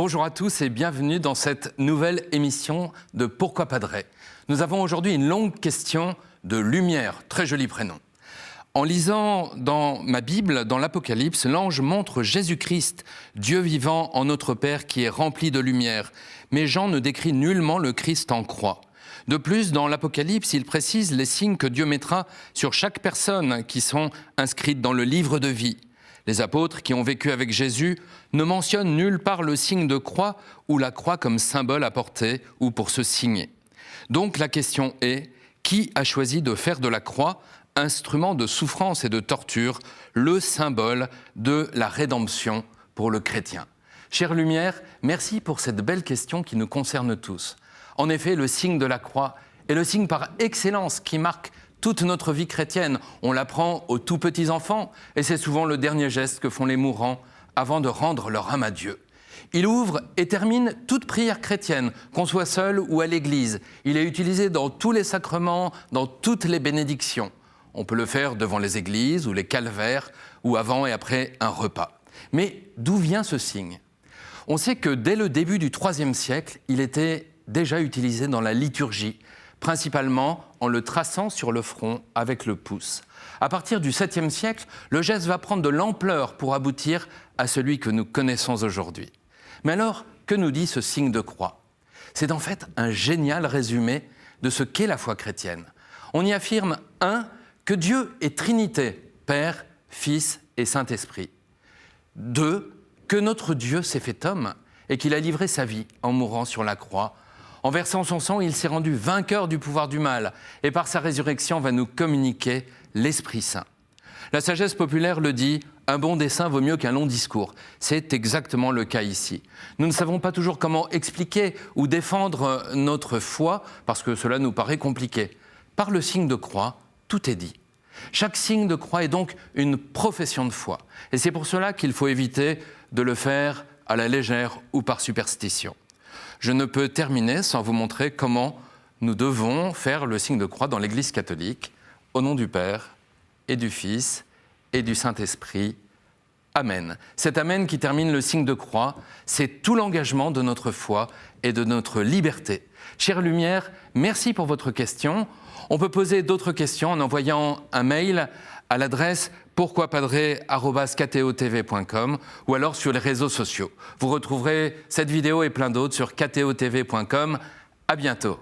Bonjour à tous et bienvenue dans cette nouvelle émission de Pourquoi Padre. Nous avons aujourd'hui une longue question de lumière, très joli prénom. En lisant dans ma Bible, dans l'Apocalypse, l'ange montre Jésus-Christ, Dieu vivant en notre Père qui est rempli de lumière. Mais Jean ne décrit nullement le Christ en croix. De plus, dans l'Apocalypse, il précise les signes que Dieu mettra sur chaque personne qui sont inscrites dans le livre de vie. Les apôtres qui ont vécu avec Jésus ne mentionnent nulle part le signe de croix ou la croix comme symbole à porter ou pour se signer. Donc la question est, qui a choisi de faire de la croix instrument de souffrance et de torture, le symbole de la rédemption pour le chrétien? Chère Lumière, merci pour cette belle question qui nous concerne tous. En effet, le signe de la croix est le signe par excellence qui marque toute notre vie chrétienne. On l'apprend aux tout petits enfants et c'est souvent le dernier geste que font les mourants avant de rendre leur âme à Dieu. Il ouvre et termine toute prière chrétienne, qu'on soit seul ou à l'église. Il est utilisé dans tous les sacrements, dans toutes les bénédictions. On peut le faire devant les églises ou les calvaires ou avant et après un repas. Mais d'où vient ce signe ? On sait que dès le début du IIIe siècle, il était déjà utilisé dans la liturgie, principalement en le traçant sur le front avec le pouce. À partir du 7e siècle, le geste va prendre de l'ampleur pour aboutir à celui que nous connaissons aujourd'hui. Mais alors, que nous dit ce signe de croix ? C'est en fait un génial résumé de ce qu'est la foi chrétienne. On y affirme 1. Que Dieu est Trinité, Père, Fils et Saint-Esprit. 2. Que notre Dieu s'est fait homme et qu'il a livré sa vie en mourant sur la croix. En versant son sang, il s'est rendu vainqueur du pouvoir du mal et par sa résurrection va nous communiquer l'Esprit Saint. La sagesse populaire le dit, un bon dessein vaut mieux qu'un long discours. C'est exactement le cas ici. Nous ne savons pas toujours comment expliquer ou défendre notre foi parce que cela nous paraît compliqué. Par le signe de croix, tout est dit. Chaque signe de croix est donc une profession de foi. Et c'est pour cela qu'il faut éviter de le faire à la légère ou par superstition. Je ne peux terminer sans vous montrer comment nous devons faire le signe de croix dans l'Église catholique, au nom du Père et du Fils et du Saint-Esprit. Amen. Cet Amen qui termine le signe de croix, c'est tout l'engagement de notre foi et de notre liberté. Chère Lumière, merci pour votre question. On peut poser d'autres questions en envoyant un mail à l'adresse pourquoipadre@ktotv.com ou alors sur les réseaux sociaux. Vous retrouverez cette vidéo et plein d'autres sur ktotv.com. À bientôt.